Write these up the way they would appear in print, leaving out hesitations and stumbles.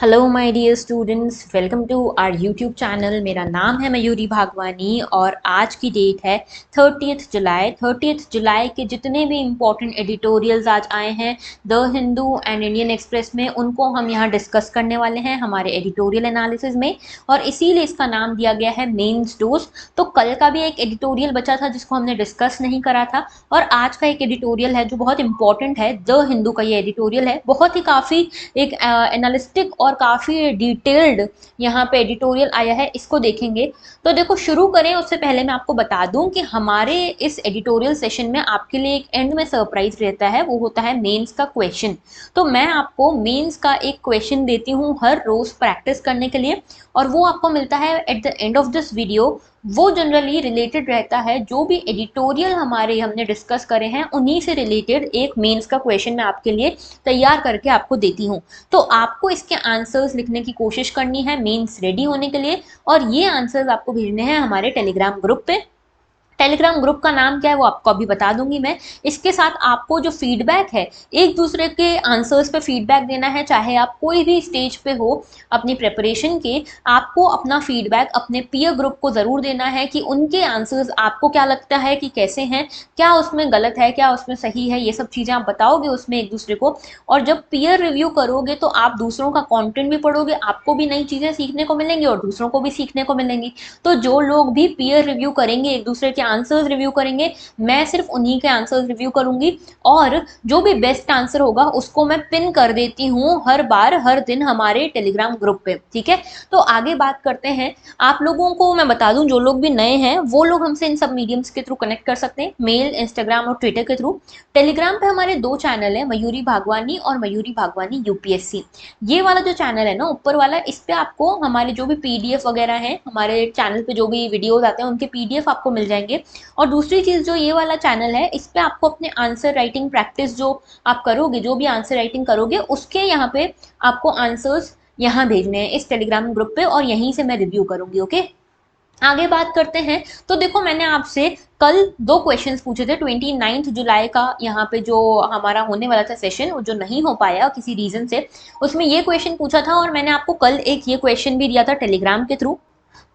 Hello my dear students, welcome to our YouTube channel. मेरा नाम है मयूरी भागवानी और आज की डेट है 30th जुलाई के जितने भी इम्पोर्टेंट एडिटोरियल्स आज आए हैं the Hindu and Indian express में, उनको हम यहाँ डिस्कस करने वाले हैं हमारे एडिटोरियल एनालिसिस में। और इसीलिए इसका नाम दिया गया है मेंस डोज। तो कल का भी एक एडिटोरियल बचा था जिसको हमने डिस्कस नहीं करा था, और आज का एक एडिटोरियल है जो बहुत इंपॉर्टेंट है। द हिंदू का ये एडिटोरियल है, बहुत ही काफ़ी एक एनालिस्टिक और काफ़ी डिटेल्ड यहाँ पे एडिटोरियल आया है, इसको देखेंगे। तो देखो, शुरू करें उससे पहले मैं आपको बता दूं कि हमारे इस एडिटोरियल सेशन में आपके लिए एक एंड में सरप्राइज रहता है, वो होता है मेंस का क्वेश्चन। तो मैं आपको मेंस का एक क्वेश्चन देती हूँ हर रोज प्रैक्टिस करने के लिए, और वो आपको मिलता है at the end of this video. वो जनरली रिलेटेड रहता है, जो भी एडिटोरियल हमारे हमने डिस्कस करे हैं उन्हीं से रिलेटेड एक मेंस का क्वेश्चन मैं आपके लिए तैयार करके आपको देती हूँ। तो आपको इसके आंसर्स लिखने की कोशिश करनी है मेंस रेडी होने के लिए, और ये आंसर्स आपको भेजने हैं हमारे टेलीग्राम ग्रुप पे। टेलीग्राम ग्रुप का नाम क्या है वो आपको अभी बता दूंगी मैं। इसके साथ आपको जो फीडबैक है, एक दूसरे के आंसर्स पे फीडबैक देना है, चाहे आप कोई भी स्टेज पे हो अपनी प्रिपरेशन के। आपको अपना फीडबैक अपने पीयर ग्रुप को ज़रूर देना है कि उनके आंसर्स आपको क्या लगता है कि कैसे हैं, क्या उसमें गलत है, क्या उसमें सही है, ये सब चीज़ें आप बताओगे उसमें एक दूसरे को। और जब पीयर रिव्यू करोगे तो आप दूसरों का कॉन्टेंट भी पढ़ोगे, आपको भी नई चीज़ें सीखने को मिलेंगी और दूसरों को भी सीखने को मिलेंगी। तो जो लोग भी पीयर रिव्यू करेंगे, एक दूसरे के आंसर्स रिव्यू करेंगे, मैं सिर्फ उन्हीं के आंसर्स रिव्यू करूंगी, और जो भी बेस्ट आंसर होगा उसको मैं पिन कर देती हूँ हर बार हर दिन हमारे टेलीग्राम ग्रुप पे। ठीक है, तो आगे बात करते हैं। आप लोगों को मैं बता दूं, जो लोग भी नए हैं वो लोग हमसे इन सब मीडियम्स के थ्रू कनेक्ट कर सकते हैं, मेल, इंस्टाग्राम और ट्विटर के थ्रू। टेलीग्राम पे हमारे दो चैनल है, मयूरी भागवानी और मयूरी भागवानी यूपीएससी। ये वाला जो चैनल है ना ऊपर वाला, इस पे आपको हमारे जो भी पीडीएफ वगैरह हैं, हमारे चैनल पे जो भी वीडियोस आते हैं उनके पीडीएफ आपको मिल जाएंगे। और दूसरी चीज़, जो ये वाला चैनल है, इस पे आपको अपने आंसर राइटिंग प्रैक्टिस जो आप करोगे, जो भी आंसर राइटिंग करोगे उसके यहाँ पे आपको आंसर्स यहाँ भेजने हैं इस टेलीग्राम ग्रुप पे, और यहीं से मैं रिव्यू करूंगी। ओके, आगे बात करते हैं। तो देखो, मैंने आपसे कल दो क्वेश्चंस पूछे थे 29 जुलाई का, यहाँ पे जो हमारा होने वाला था सेशन, वो जो नहीं हो पाया किसी रीजन से, उसमें ये क्वेश्चन पूछा था, और मैंने आपको कल एक ये क्वेश्चन भी दिया था टेलीग्राम के थ्रू।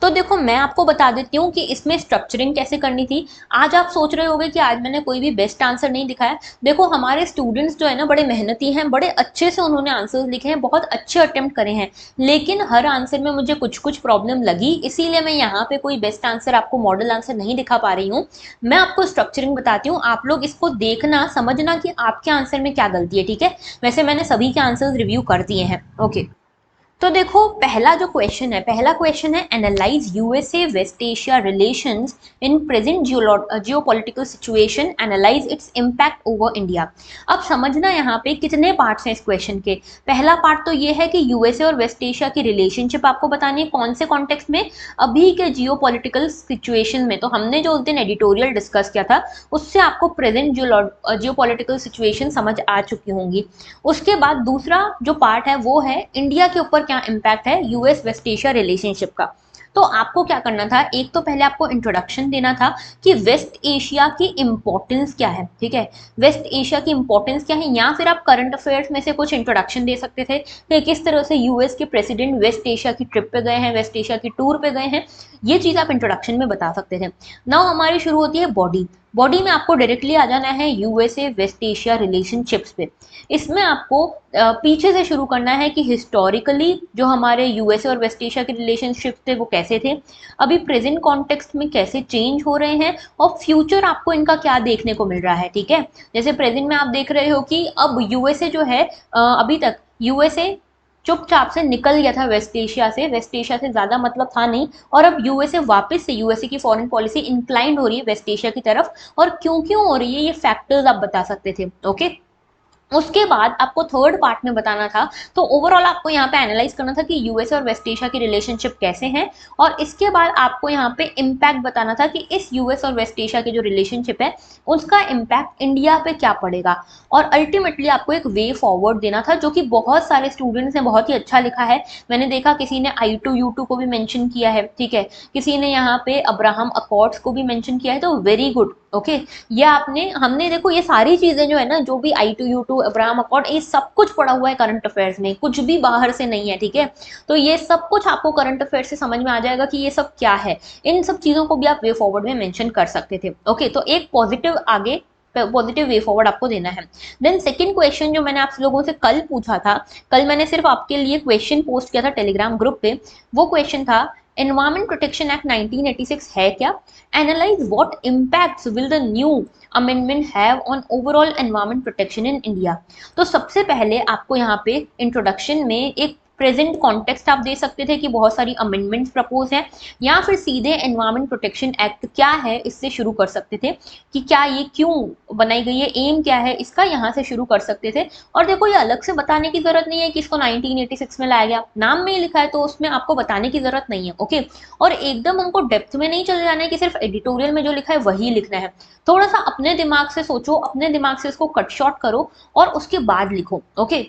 तो देखो, मैं आपको बता देती हूँ कि इसमें स्ट्रक्चरिंग कैसे करनी थी। आज आप सोच रहे होंगे कि आज मैंने कोई भी बेस्ट आंसर नहीं दिखाया। देखो, हमारे स्टूडेंट्स जो है ना बड़े मेहनती हैं, बड़े अच्छे से उन्होंने आंसर्स लिखे हैं, बहुत अच्छे अटेम्प्ट करे हैं, लेकिन हर आंसर में मुझे कुछ कुछ प्रॉब्लम लगी, इसीलिए मैं यहाँ पे कोई बेस्ट आंसर आपको मॉडल आंसर नहीं दिखा पा रही हूँ। मैं आपको स्ट्रक्चरिंग बताती हूँ, आप लोग इसको देखना, समझना कि आपके आंसर में क्या गलती है। ठीक है, वैसे मैंने सभी के आंसर्स रिव्यू कर दिए हैं। ओके, तो देखो, पहला जो क्वेश्चन है, पहला क्वेश्चन है, analyze USA west Asia relations in present geopolitical situation, analyze its impact over India. अब समझना यहाँ पे कितने पार्ट्स हैं इस क्वेश्चन के। पहला पार्ट तो ये है कि यूएसए और वेस्ट एशिया की रिलेशनशिप आपको बतानी है, कौन से कॉन्टेक्स्ट में, अभी के जियोपॉलिटिकल सिचुएशन में। तो हमने जो उस दिन एडिटोरियल डिस्कस किया था उससे आपको प्रेजेंट जियोपॉलिटिकल सिचुएशन समझ आ चुकी होंगी। उसके बाद दूसरा जो पार्ट है वो है इंडिया के ऊपर क्या इम्पैक्ट है यूएस वेस्ट एशिया रिलेशनशिप का। तो आपको क्या करना था, एक तो पहले आपको इंट्रोडक्शन देना था कि वेस्ट एशिया की इंपॉर्टेंस क्या है। ठीक है, वेस्ट एशिया की इंपॉर्टेंस क्या है, या फिर आप करंट अफेयर्स में से कुछ इंट्रोडक्शन दे सकते थे कि किस तरह से यूएस के प्रेसिडेंट वेस्ट एशिया की ट्रिप पे गए हैं, वेस्ट एशिया की टूर पे गए हैं। ये चीज़ आप इंट्रोडक्शन में बता सकते थे। नाउ हमारी शुरू होती है बॉडी। बॉडी में आपको डायरेक्टली आ जाना है यूएसए वेस्ट एशिया रिलेशनशिप्स पे। इसमें आपको पीछे से शुरू करना है कि हिस्टोरिकली जो हमारे यूएसए और वेस्ट एशिया के रिलेशनशिप थे वो कैसे थे, अभी प्रेजेंट कॉन्टेक्स्ट में कैसे चेंज हो रहे हैं, और फ्यूचर आपको इनका क्या देखने को मिल रहा है। ठीक है, जैसे प्रेजेंट में आप देख रहे हो कि अब यूएसए जो है, अभी तक यूएसए चुपचाप से निकल गया था वेस्ट एशिया से, वेस्ट एशिया से ज़्यादा मतलब था नहीं, और अब यूएसए वापस से, यूएसए की फॉरेन पॉलिसी इंक्लाइंड हो रही है वेस्ट एशिया की तरफ, और क्यों क्यों हो रही है ये फैक्टर्स आप बता सकते थे। ओके, उसके बाद आपको थर्ड पार्ट में बताना था, तो ओवरऑल आपको यहाँ पे एनालाइज करना था कि यूएस और वेस्ट एशिया की रिलेशनशिप कैसे हैं, और इसके बाद आपको यहाँ पे इम्पैक्ट बताना था कि इस यूएस और वेस्ट एशिया की जो रिलेशनशिप है उसका इम्पैक्ट इंडिया पे क्या पड़ेगा। और अल्टीमेटली आपको एक वे फॉरवर्ड देना था, जो कि बहुत सारे स्टूडेंट्स ने बहुत ही अच्छा लिखा है। मैंने देखा किसी ने I2U2 को भी मेंशन किया है, ठीक है, किसी ने यहाँ पे अब्राहम अकॉर्ड्स को भी मेंशन किया है, तो वेरी गुड, ओके। ये आपने हमने देखो ये सारी चीजें जो है ना, जो भी I2U2 अब्राहम अकॉर्ड, ये सब कुछ पढ़ा हुआ है करंट अफेयर्स में, कुछ भी बाहर से नहीं है, ठीक है। तो ये सब कुछ आपको करंट अफेयर्स से समझ में आ जाएगा कि ये सब क्या है। इन सब चीजों को भी आप वे फॉरवर्ड में मेंशन कर सकते थे। ओके, तो एक पॉजिटिव आगे पॉजिटिव वे फॉरवर्ड आपको देना है। देन सेकंड क्वेश्चन जो मैंने आप लोगों से कल पूछा था, कल मैंने सिर्फ आपके लिए क्वेश्चन पोस्ट किया था टेलीग्राम ग्रुप पे, वो क्वेश्चन था एनवायरमेंट प्रोटेक्शन एक्ट 1986 है क्या, analyse what impacts will the new amendment have on overall environment protection in India. तो सबसे पहले आपको यहाँ पे इंट्रोडक्शन में एक प्रेजेंट कॉन्टेक्स्ट आप दे सकते थे कि बहुत सारी अमेंडमेंट्स प्रपोज हैं, या फिर सीधे एनवायरमेंट प्रोटेक्शन एक्ट क्या है इससे शुरू कर सकते थे कि क्या ये क्यों बनाई गई है, एम क्या है इसका, यहाँ से शुरू कर सकते थे। और देखो ये अलग से बताने की जरूरत नहीं है कि इसको 1986 में लाया गया, नाम में ही लिखा है तो उसमें आपको बताने की जरूरत नहीं है। ओके, और एकदम हमको डेप्थ में नहीं चले जाना है कि सिर्फ एडिटोरियल में जो लिखा है वही लिखना है। थोड़ा सा अपने दिमाग से सोचो, अपने दिमाग से इसको कट शॉर्ट करो और उसके बाद लिखो। ओके,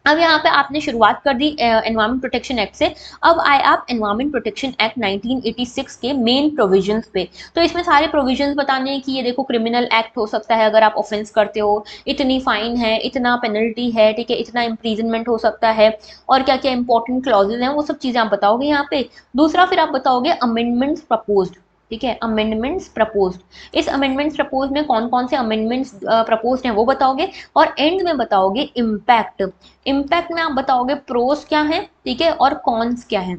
अब यहाँ पे आपने शुरुआत कर दी एनवायरमेंट प्रोटेक्शन एक्ट से। अब आए आप एनवायरमेंट प्रोटेक्शन एक्ट 1986 के मेन प्रोविजंस पे। तो इसमें सारे प्रोविजंस बताने हैं कि ये देखो क्रिमिनल एक्ट हो सकता है अगर आप ऑफेंस करते हो, इतनी फाइन है, इतना पेनल्टी है, ठीक है, इतना इम्प्रीजनमेंट हो सकता है, और क्या क्या इंपॉर्टेंट क्लॉजेज हैं वो सब चीजें आप बताओगे यहाँ पे। दूसरा फिर आप बताओगे अमेंडमेंट्स प्रपोज्ड, ठीक है, अमेंडमेंट्स प्रपोज्ड। इस अमेंडमेंट्स प्रपोज में कौन कौन से अमेंडमेंट्स प्रपोज्ड हैं वो बताओगे, और एंड में बताओगे इम्पैक्ट। इम्पैक्ट में आप बताओगे प्रोस क्या है, ठीक है, और कॉन्स क्या है।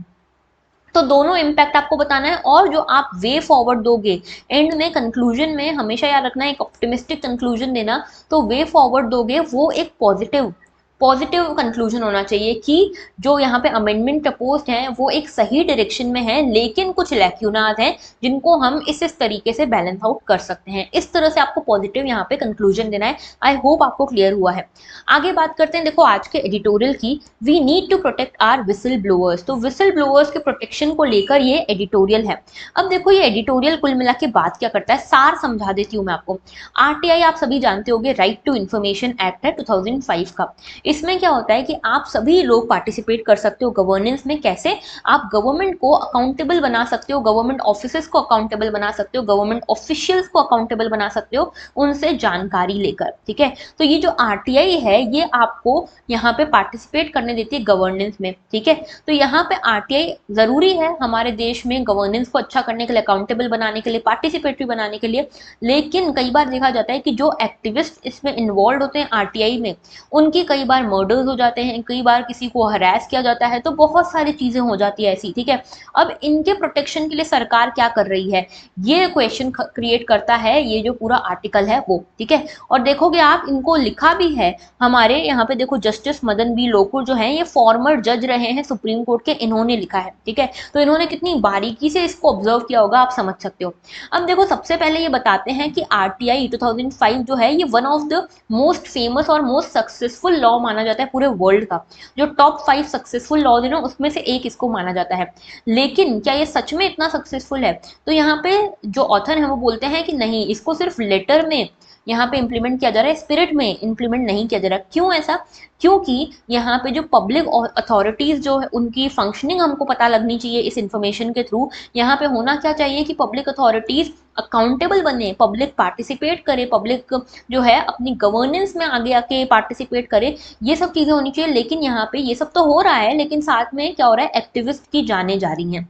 तो दोनों इम्पैक्ट आपको बताना है, और जो आप वे फॉरवर्ड दोगे एंड में, कंक्लूजन में हमेशा याद रखना है एक ऑप्टिमिस्टिक कंक्लूजन देना। तो वे फॉरवर्ड दोगे वो एक पॉजिटिव पॉजिटिव कंक्लूजन होना चाहिए कि जो यहाँ पे अमेंडमेंट प्रपोज्ड है वो एक सही डायरेक्शन में है, लेकिन कुछ लैक्यूनाज हैं जिनको हम इस तरीके से बैलेंस आउट कर सकते हैं। इस तरह से आपको पॉजिटिव यहाँ पे कंक्लूजन देना है। आई होप आपको क्लियर हुआ है। आगे बात करते हैं, देखो आज के एडिटोरियल की, we need to protect our whistle blowers. तो विसल ब्लोअर्स के प्रोटेक्शन को लेकर ये एडिटोरियल है। अब देखो ये एडिटोरियल कुल मिला के बात क्या करता है, सार समझा देती हूँ मैं आपको। आरटीआई आप सभी जानते होंगे, राइट टू इन्फॉर्मेशन एक्ट है 2005 का। इसमें क्या होता है कि आप सभी लोग पार्टिसिपेट कर सकते हो गवर्नेंस में। कैसे? आप गवर्नमेंट को अकाउंटेबल बना सकते हो, गवर्नमेंट ऑफिसर्स को अकाउंटेबल बना सकते हो, गवर्नमेंट ऑफिशियल्स को अकाउंटेबल बना सकते हो उनसे जानकारी लेकर, ठीक है। तो ये जो आरटीआई है ये आपको यहाँ पे पार्टिसिपेट करने देती है गवर्नेंस में, ठीक है। तो यहाँ पे आरटीआई जरूरी है हमारे देश में गवर्नेंस को अच्छा करने के लिए, अकाउंटेबल बनाने के लिए, पार्टिसिपेटरी बनाने के लिए। लेकिन कई बार देखा जाता है कि जो एक्टिविस्ट इसमें इन्वॉल्व होते हैं आरटीआई में, उनकी कई बार मर्डर्स हो जाते हैं, कई बार किसी को हरास किया जाता है, तो बहुत सारी चीजें हो जाती है ऐसी, ठीक है। अब इनके प्रोटेक्शन के लिए सरकार क्या कर रही है, ये क्वेश्चन क्रिएट करता है ये जो पूरा आर्टिकल है वो, ठीक है। और देखोगे आप इनको लिखा भी है हमारे यहाँ पे, देखो जस्टिस मदन बी लोकुर जो है ये फॉर्मर जज रहे हैं सुप्रीम कोर्ट के, इन्होंने लिखा है, ठीक है। तो इन्होंने कितनी बारीकी से इसको ऑब्जर्व किया होगा आप समझ सकते हो। अब देखो सबसे पहले ये बताते हैं कि आरटीआई 2005 जो है ये one of the most famous और मोस्ट सक्सेसफुल लॉ माना जाता है पूरे वर्ल्ड का। जो टॉप 5 सक्सेसफुल लॉ है ना उसमें से एक इसको माना जाता है। लेकिन क्या ये सच में इतना सक्सेसफुल है? तो यहाँ पे जो ऑथर है वो बोलते हैं कि नहीं, इसको सिर्फ लेटर में यहाँ पे इंप्लीमेंट किया जा रहा है, स्पिरिट में इंप्लीमेंट नहीं किया जा रहा। क्यों ऐसा? क्योंकि यहाँ पे जो पब्लिक अथॉरिटीज जो है उनकी फंक्शनिंग हमको पता लगनी चाहिए इस इंफॉर्मेशन के थ्रू। यहाँ पे होना क्या चाहिए कि पब्लिक अथॉरिटीज अकाउंटेबल बने, पब्लिक पार्टिसिपेट करे, पब्लिक जो है अपनी गवर्नेंस में आगे आके पार्टिसिपेट करे, ये सब चीजें होनी चाहिए। लेकिन यहाँ पे ये सब तो हो रहा है, लेकिन साथ में क्या हो रहा है, एक्टिविस्ट की जाने जा रही हैं।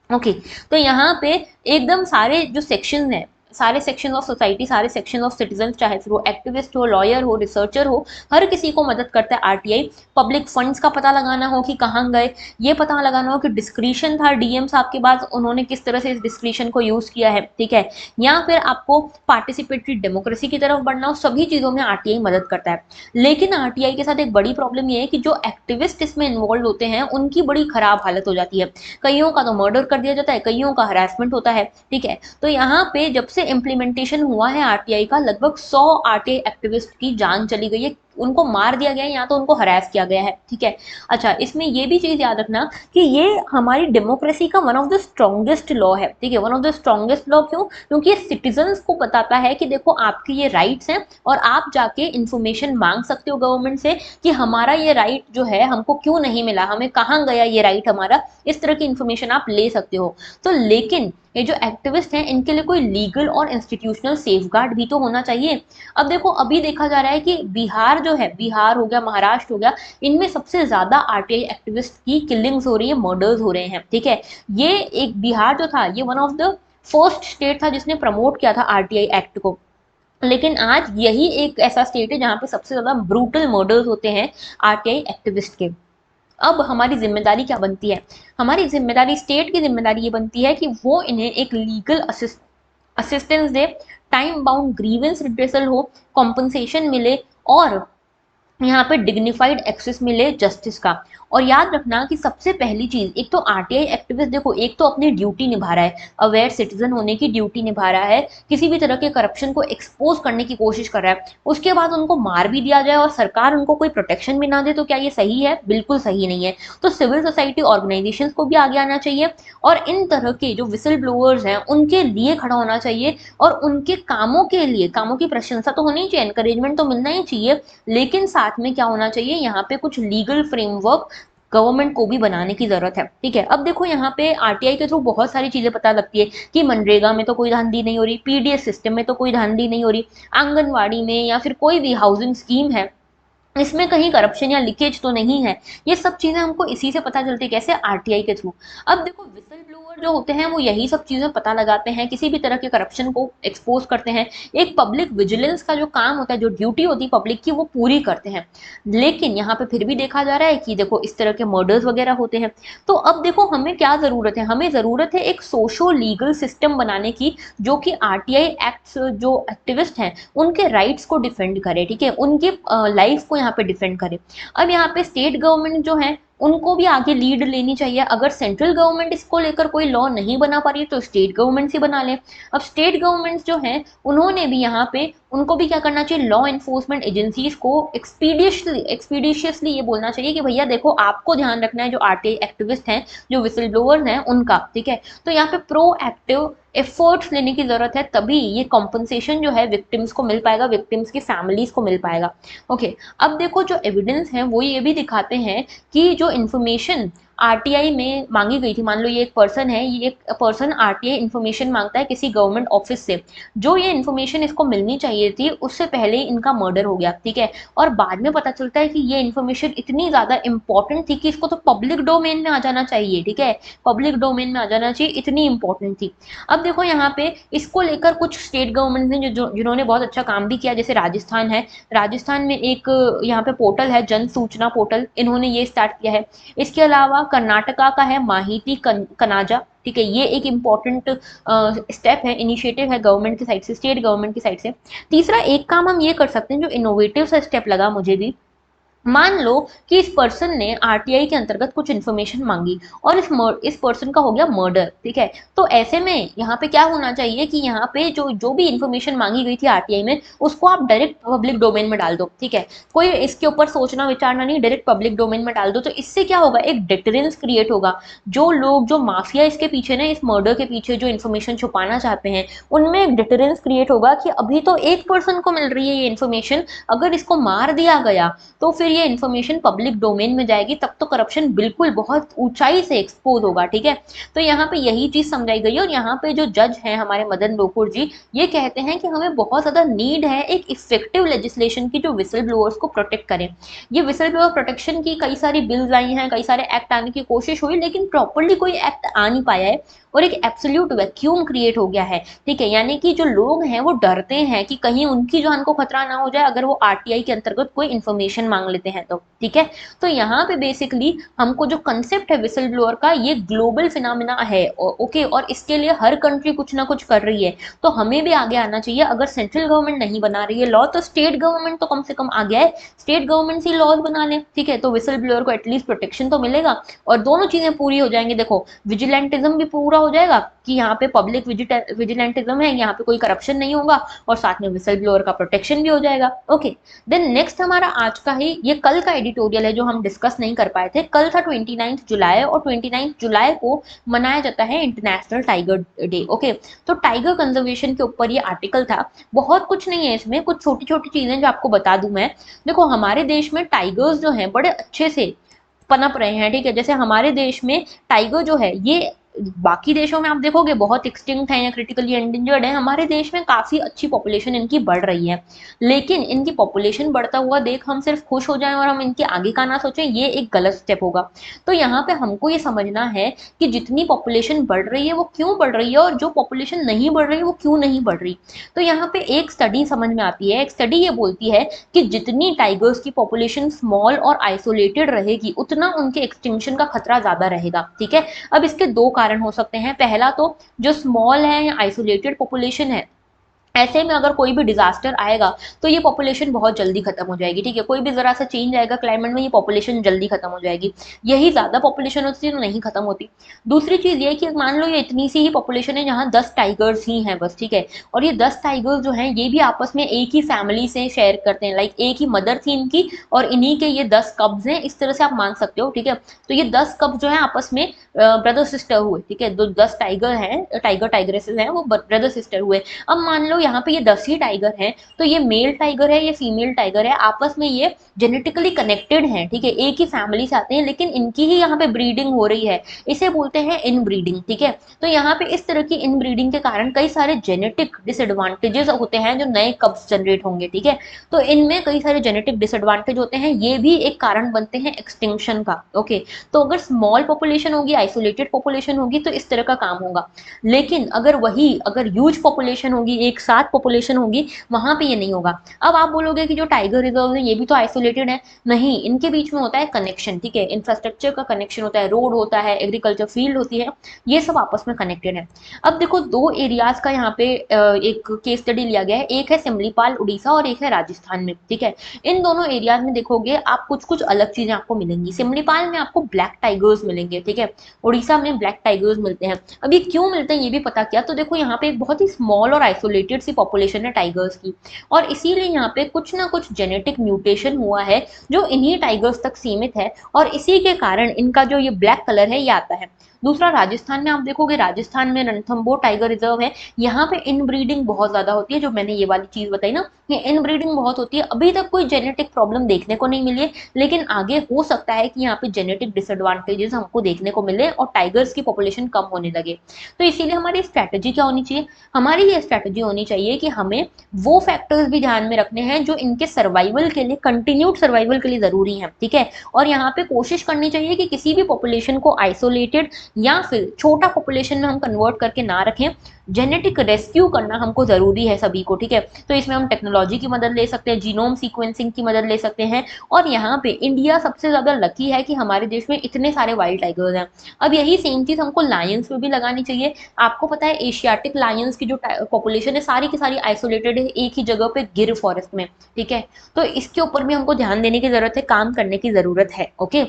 ओके, तो यहाँ पे एकदम सारे जो सेक्शन हैं, सारे सेक्शन ऑफ सोसाइटी, सारे सेक्शन ऑफ सिटीजन, चाहे फिर वो एक्टिविस्ट हो, लॉयर हो, रिसर्चर हो, हर किसी को मदद करता है आरटीआई। पब्लिक फंड्स का पता लगाना हो कि कहाँ गए, ये पता लगाना हो कि डिस्क्रिशन था डीएम साहब के पास, उन्होंने किस तरह से इस डिस्क्रिशन को यूज किया है, ठीक है। या फिर आपको पार्टिसिपेटरी डेमोक्रेसी की तरफ बढ़ना हो, सभी चीजों में आरटीआई मदद करता है। लेकिन आरटीआई के साथ एक बड़ी प्रॉब्लम ये है कि जो एक्टिविस्ट इसमें इन्वॉल्व होते हैं उनकी बड़ी खराब हालत हो जाती है। कईयों का तो मर्डर कर दिया जाता है, कईयों का हरासमेंट होता है, ठीक है। तो यहाँ पे जब से इम्प्लीमेंटेशन हुआ है आरटीआई का, लगभग 100 आरटीआई एक्टिविस्ट की जान चली गई है। उनको मार दिया गया है या तो उनको हरास किया गया है, ठीक है। अच्छा, इसमें ये भी चीज याद रखना कि ये हमारी डेमोक्रेसी का one of the strongest law है, ठीक है। One of the strongest law क्यों? क्योंकि ये सिटीजन्स को बताता है कि देखो आपके ये राइट्स हैं और आप जाके इंफॉर्मेशन मांग सकते हो गवर्नमेंट से कि हमारा ये राइट जो है हमको क्यों नहीं मिला, हमें कहाँ गया ये राइट हमारा, इस तरह की इंफॉर्मेशन आप ले सकते हो। तो लेकिन ये जो एक्टिविस्ट हैं इनके लिए कोई लीगल और इंस्टीट्यूशनल सेफगार्ड भी तो होना चाहिए। अब देखो अभी देखा जा रहा है कि बिहार जो है, बिहार हो गया, महाराष्ट्र हो गया, इनमें सबसे ज्यादा आरटीआई एक्टिविस्ट की किलिंग्स हो रही है, मर्डर्स हो रहे हैं, ठीक है। ये एक बिहार जो था ये one of the first state था जिसने प्रमोट किया था आरटीआई एक्ट को, लेकिन आज यही एक ऐसा स्टेट है जहां पे सबसे ज्यादा ब्रूटल मर्डर्स होते हैं आरटीआई एक्टिविस्ट के। अब हमारी जिम्मेदारी क्या बनती है? हमारी जिम्मेदारी, स्टेट की जिम्मेदारी ये बनती है कि वो इन्हें एक लीगल असिस्टेंस दे, टाइम बाउंड ग्रीवेंस रिड्रेसल हो, कॉम्पनसेशन मिले और यहाँ पे डिग्निफाइड एक्सेस मिले जस्टिस का। और याद रखना कि सबसे पहली चीज, एक तो आरटीआई एक्टिविस्ट देखो एक तो अपनी ड्यूटी निभा रहा है, अवेयर सिटीजन होने की ड्यूटी निभा रहा है, किसी भी तरह के करप्शन को एक्सपोज करने की कोशिश कर रहा है, उसके बाद उनको मार भी दिया जाए और सरकार उनको कोई प्रोटेक्शन भी ना दे, तो क्या ये सही है? बिल्कुल सही नहीं है। तो सिविल सोसाइटी ऑर्गेनाइजेशंस को भी आगे आना चाहिए और इन तरह के जो विसल ब्लोअर्स हैं उनके लिए खड़ा होना चाहिए और उनके कामों के लिए, कामों की प्रशंसा तो होनी चाहिए, एनकरेजमेंट तो मिलना ही चाहिए, लेकिन साथ में क्या होना चाहिए, यहाँ पे कुछ लीगल फ्रेमवर्क गवर्नमेंट को भी बनाने की जरूरत है, ठीक है। अब देखो यहाँ पे आरटीआई के थ्रू बहुत सारी चीजें पता लगती है कि मनरेगा में तो कोई धांधली नहीं हो रही, पीडीएस सिस्टम में तो कोई धांधली नहीं हो रही, आंगनवाड़ी में या फिर कोई भी हाउसिंग स्कीम है इसमें कहीं करप्शन या लीकेज तो नहीं है। ये सब चीजें हमको इसी से पता चलती है, कैसे? आरटीआई के थ्रू। अब देखो विसल ब्लोअर जो होते हैं वो यही सब चीजें पता लगाते हैं, किसी भी तरह के करप्शन को एक्सपोज करते हैं, एक पब्लिक विजिलेंस का जो काम होता है, जो ड्यूटी होती है पब्लिक की, वो पूरी करते हैं। लेकिन यहाँ पे फिर भी देखा जा रहा है कि देखो इस तरह के मर्डर्स वगैरह होते हैं। तो अब देखो हमें क्या जरूरत है? हमें जरूरत है एक सोशो लीगल सिस्टम बनाने की जो कि आरटीआई एक्ट जो एक्टिविस्ट हैं उनके राइट्स को डिफेंड करे, ठीक है, उनकी लाइफ को यहाँ पे डिफेंड करे। अब यहाँ पे स्टेट गवर्नमेंट जो है उनको भी आगे लीड लेनी चाहिए। अगर सेंट्रल गवर्नमेंट इसको लेकर कोई लॉ नहीं बना पा रही है तो स्टेट गवर्नमेंट से बना ले। अब स्टेट गवर्नमेंट जो है उन्होंने भी यहाँ पे, उनको भी क्या करना चाहिए, लॉ एनफोर्समेंट एजेंसीज को एक्सपीडिशियसली ये बोलना चाहिए कि भैया देखो आपको ध्यान रखना है जो आरटीआई एक्टिविस्ट हैं, जो विसल ब्लोअर्स हैं उनका, ठीक है। तो यहाँ पे प्रोएक्टिव एफर्ट्स लेने की जरूरत है, तभी ये कॉम्पनसेशन जो है विक्टिम्स को मिल पाएगा, विक्टिम्स की फैमिलीज को मिल पाएगा। ओके, अब देखो जो एविडेंस है वो ये भी दिखाते हैं कि जो इन्फॉर्मेशन आरटीआई में मांगी गई थी, मान लो ये एक पर्सन है, ये एक पर्सन आरटीआई इन्फॉर्मेशन मांगता है किसी गवर्नमेंट ऑफिस से, जो ये इन्फॉर्मेशन इसको मिलनी चाहिए थी उससे पहले ही इनका मर्डर हो गया, ठीक है। और बाद में पता चलता है कि ये इन्फॉर्मेशन इतनी ज्यादा इंपॉर्टेंट थी कि इसको तो पब्लिक डोमेन में आ जाना चाहिए, ठीक है, पब्लिक डोमेन में आ जाना चाहिए, इतनी इंपॉर्टेंट थी। अब देखो यहाँ पे इसको लेकर कुछ स्टेट गवर्नमेंट ने जिन्होंने बहुत अच्छा काम भी किया, जैसे राजस्थान है, राजस्थान में एक यहाँ पे पोर्टल है जन सूचना पोर्टल, इन्होंने ये स्टार्ट किया है। इसके अलावा कर्नाटका का है माहिती कनाजा, ठीक है, ये एक इम्पॉर्टेंट स्टेप है, इनिशिएटिव है गवर्नमेंट की साइड से, स्टेट गवर्नमेंट की साइड से। तीसरा एक काम हम ये कर सकते हैं जो इनोवेटिव सा स्टेप लगा मुझे भी, मान लो कि इस पर्सन ने आरटीआई के अंतर्गत कुछ इन्फॉर्मेशन मांगी और इस पर्सन का हो गया मर्डर, ठीक है। तो ऐसे में यहाँ पे क्या होना चाहिए कि यहाँ पे जो जो भी इन्फॉर्मेशन मांगी गई थी आरटीआई में उसको आप डायरेक्ट पब्लिक डोमेन में डाल दो, ठीक है, कोई इसके ऊपर सोचना विचारना नहीं, डायरेक्ट पब्लिक डोमेन में डाल दो। तो इससे क्या होगा, एक डिटरेंस क्रिएट होगा। जो लोग, जो माफिया इसके पीछे ना, इस मर्डर के पीछे जो इन्फॉर्मेशन छुपाना चाहते हैं, उनमें एक डिटरेंस क्रिएट होगा कि अभी तो एक पर्सन को मिल रही है ये इन्फॉर्मेशन, अगर इसको मार दिया गया तो फिर ये इन्फॉर्मेशन पब्लिक डोमेन में जाएगी, तब तो करप्शन बिल्कुल बहुत ऊंचाई से एक्सपोज होगा, ठीक है। तो यहाँ पे यही चीज समझाई गई है। और यहाँ पे जो जज हैं हमारे मदन लोकुर जी, ये कहते हैं कि हमें बहुत ज्यादा नीड है एक इफेक्टिव लेजिस्लेशन की जो विसल ब्लोअर्स को प्रोटेक्ट करे। ये विसल ब्लोअर प्रोटेक्शन की कई सारी बिल्स आई हैं, कई सारे एक्ट आने की कोशिश हुई, लेकिन प्रॉपरली कोई एक्ट आ नहीं पाया है और एक एब्सोल्यूट वैक्यूम क्रिएट हो गया है, ठीक है। यानी कि जो लोग हैं वो डरते हैं कि कहीं उनकी जान को खतरा ना हो जाए अगर वो आरटीआई के अंतर्गत कोई इन्फॉर्मेशन मांग लेते हैं तो, ठीक है। तो यहाँ पे बेसिकली हमको जो कंसेप्ट है विसल ब्लोअर का, ये ग्लोबल फिनोमिना है, ओके, और इसके लिए हर कंट्री कुछ ना कुछ कर रही है, तो हमें भी आगे आना चाहिए। अगर सेंट्रल गवर्नमेंट नहीं बना रही है लॉ तो स्टेट गवर्नमेंट तो कम से कम आगे आए, स्टेट गवर्नमेंट से लॉज बना ले, ठीक है, तो विसल ब्लोअर को एटलीस्ट प्रोटेक्शन तो मिलेगा और दोनों चीजें पूरी हो जाएंगी। देखो विजिलेंटिज्म भी पूरा हो जाएगा कि यहाँ पे पब्लिक विजिलेंटिज्म है, यहाँ पे कोई करप्शन नहीं होगा और साथ में विसल ब्लोअर का प्रोटेक्शन भी हो जाएगा। ओके, देन नेक्स्ट हमारा आज का ही ये कल का एडिटोरियल है जो हम डिस्कस नहीं कर पाए थे। कल था 29 जुलाई और 29 जुलाई को मनाया जाता है इंटरनेशनल टाइगर डे। ओके, तो टाइगर कंजर्वेशन के ऊपर ये आर्टिकल था। बहुत कुछ नहीं है इसमें, कुछ छोटी छोटी चीजें जो आपको बता दूं मैं। देखो हमारे देश में टाइगर्स जो हैं बड़े अच्छे से पनप रहे हैं, ठीक है। जैसे हमारे देश में टाइगर जो है ये बाकी देशों में आप देखोगे बहुत एक्सटिंक्ट है या क्रिटिकली एंडेंजर्ड है, हमारे देश में काफी अच्छी पॉपुलेशन इनकी बढ़ रही है। लेकिन इनकी पॉपुलेशन बढ़ता हुआ देख हम सिर्फ खुश हो जाएं और हम इनके आगे का ना सोचें, ये एक गलत स्टेप होगा। तो यहाँ पे हमको ये समझना है कि जितनी पॉपुलेशन बढ़ रही है वो क्यों बढ़ रही है और जो पॉपुलेशन नहीं बढ़ रही है वो क्यों नहीं बढ़ रही। तो यहाँ पे एक स्टडी समझ में आती है, एक स्टडी ये बोलती है कि जितनी टाइगर्स की पॉपुलेशन स्मॉल और आइसोलेटेड रहेगी उतना उनके एक्सटिंक्शन का खतरा ज्यादा रहेगा, ठीक है। अब इसके दो कारण हो सकते हैं। पहला तो जो स्मॉल है या आइसोलेटेड पॉपुलेशन है, ऐसे में अगर कोई भी डिजास्टर आएगा तो ये पॉपुलेशन बहुत जल्दी खत्म हो जाएगी, ठीक है। कोई भी जरा सा चेंज आएगा क्लाइमेट में, ये पॉपुलेशन जल्दी खत्म हो जाएगी। यही ज्यादा पॉपुलेशन होती है तो नहीं खत्म होती। दूसरी चीज ये कि मान लो ये इतनी सी ही पॉपुलेशन है जहाँ 10 टाइगर्स ही हैं बस, ठीक है। और ये 10 टाइगर्स जो हैं ये भी आपस में एक ही फैमिली से शेयर करते हैं, लाइक एक ही मदर थी इनकी और इन्हीं के ये 10 कब्ज हैं, इस तरह से आप मान सकते हो, ठीक है। तो ये 10 कब्ज जो है आपस में ब्रदर सिस्टर हुए, ठीक है। 10 टाइगर हैं, टाइगर टाइग्रेसेस हैं, वो ब्रदर सिस्टर हुए। अब मान लो यहाँ पे ये 10 ही टाइगर हैं, तो ये मेल टाइगर है, ये फीमेल टाइगर है, आपस में ये जेनेटिकली कनेक्टेड हैं, ठीक है। एक ही फैमिली से आते हैं लेकिन इनकी ही यहाँ पे ब्रीडिंग हो रही है, इसे बोलते हैं इनब्रीडिंग, ठीक है। तो यहाँ पे इस तरह की इनब्रीडिंग के कारण कई सारे जेनेटिक डिसएडवांटेजेस होते हैं जो नए कब्स जनरेट होंगे, ठीक है। तो इनमें कई सारे जेनेटिक डिसएडवांटेज होते हैं, ये भी एक कारण बनते हैं एक्सटिंक्शन का। ओके, तो अगर स्मॉल पॉपुलेशन होगी, आइसोलेटेड पॉपुलेशन होगी तो इस तरह का काम होगा। लेकिन अगर ह्यूज पॉपुलेशन होगी, एक साथ पॉपुलेशन होगी, वहां पे ये नहीं होगा। अब आप बोलोगे कि जो टाइगर रिजर्व है ये भी तो आइसोलेटेड है। नहीं, इनके बीच में होता है कनेक्शन, ठीक है। इंफ्रास्ट्रक्चर का कनेक्शन होता है, रोड होता है, एग्रीकल्चर फील्ड होती है, ये सब आपस में कनेक्टेड है। अब देखो दो एरियाज का यहाँ पे एक केस स्टडी लिया गया है, एक है सिमलीपाल उड़ीसा और एक है राजस्थान में, ठीक है। इन दोनों एरियाज में देखोगे आप कुछ कुछ अलग चीजें आपको मिलेंगी। सिमलीपाल में आपको ब्लैक टाइगर्स मिलेंगे, ठीक है। उड़ीसा में ब्लैक टाइगर्स मिलते हैं। अब ये क्यों मिलते हैं ये भी पता किया तो देखो यहाँ पे एक बहुत ही स्मॉल और आइसोलेटेड सी पॉपुलेशन है टाइगर्स की, और इसीलिए यहाँ पे कुछ ना कुछ जेनेटिक म्यूटेशन हुआ है जो इन्हीं टाइगर्स तक सीमित है, और इसी के कारण इनका जो ये ब्लैक कलर है ये आता है। दूसरा राजस्थान में आप देखोगे, राजस्थान में रणथंभौर टाइगर रिजर्व है, यहाँ पे इनब्रीडिंग बहुत ज्यादा होती है। जो मैंने ये वाली चीज बताई ना, ये इनब्रीडिंग बहुत होती है। अभी तक कोई जेनेटिक प्रॉब्लम देखने को नहीं मिली है, लेकिन आगे हो सकता है कि यहाँ पे जेनेटिक डिसएडवांटेजेस हमको देखने को मिले और टाइगर्स की पॉपुलेशन कम होने लगे। तो इसीलिए हमारी स्ट्रैटेजी क्या होनी चाहिए? हमारी ये स्ट्रैटेजी होनी चाहिए कि हमें वो फैक्टर्स भी ध्यान में रखने हैं जो इनके सर्वाइवल के लिए, कंटिन्यूड सर्वाइवल के लिए जरूरी है, ठीक है। और यहाँ पे कोशिश करनी चाहिए कि किसी भी पॉपुलेशन को आइसोलेटेड या फिर छोटा पॉपुलेशन में हम कन्वर्ट करके ना रखें। जेनेटिक रेस्क्यू करना हमको जरूरी है सभी को, ठीक है। तो इसमें हम टेक्नोलॉजी की मदद ले सकते हैं, जीनोम सीक्वेंसिंग की मदद ले सकते हैं। और यहाँ पे इंडिया सबसे ज्यादा लकी है कि हमारे देश में इतने सारे वाइल्ड टाइगर्स हैं। अब यही सेम चीज हमको लायंस पे भी लगानी चाहिए। आपको पता है एशियाटिक लायंस की जो पॉपुलेशन है सारी की सारी आइसोलेटेड है एक ही जगह पे, गिर फॉरेस्ट में, ठीक है। तो इसके ऊपर भी हमको ध्यान देने की जरूरत है, काम करने की जरूरत है। ओके,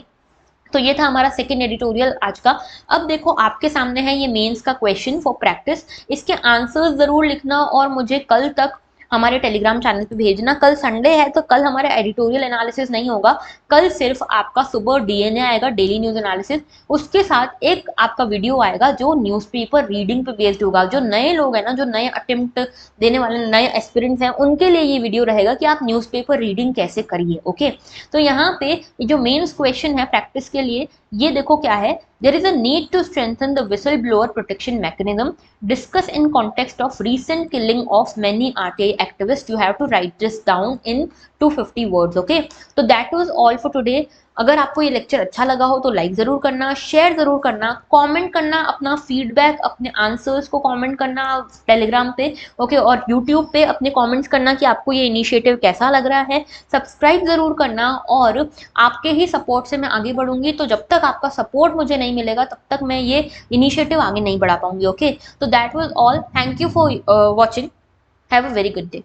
तो ये था हमारा सेकंड एडिटोरियल आज का। अब देखो आपके सामने है ये मेंस का क्वेश्चन फॉर प्रैक्टिस, इसके आंसर्स जरूर लिखना और मुझे कल तक हमारे टेलीग्राम चैनल पे भेजना। कल संडे है तो कल हमारा एडिटोरियल एनालिसिस नहीं होगा, कल सिर्फ आपका सुबह डीएनए आएगा, डेली न्यूज एनालिसिस। उसके साथ एक आपका वीडियो आएगा जो न्यूज़पेपर रीडिंग पे बेस्ड होगा। जो नए लोग हैं ना, जो नए अटेम्प्ट देने वाले नए एस्पिरेंट्स हैं, उनके लिए ये वीडियो रहेगा कि आप न्यूज़पेपर रीडिंग कैसे करिए। ओके, तो यहाँ पे जो मेंस क्वेश्चन है प्रैक्टिस के लिए, ये देखो क्या है। There is a need to strengthen the whistleblower protection mechanism. Discuss in context of recent killing of many RTI activists. You have to write this down in 250 words. Okay, so that was all for today. अगर आपको ये lecture अच्छा लगा हो तो like जरूर करना, share जरूर करना, कमेंट करना, अपना फीडबैक, अपने आंसर्स को कमेंट करना टेलीग्राम पे, ओके। और यूट्यूब पे अपने कमेंट्स करना कि आपको ये इनिशिएटिव कैसा लग रहा है। सब्सक्राइब जरूर करना, और आपके ही सपोर्ट से मैं आगे बढ़ूंगी। तो जब तक आपका सपोर्ट मुझे नहीं मिलेगा तब तक मैं ये इनिशिएटिव आगे नहीं बढ़ा पाऊंगी। ओके, तो that was all. Thank you for watching. Have a very good day.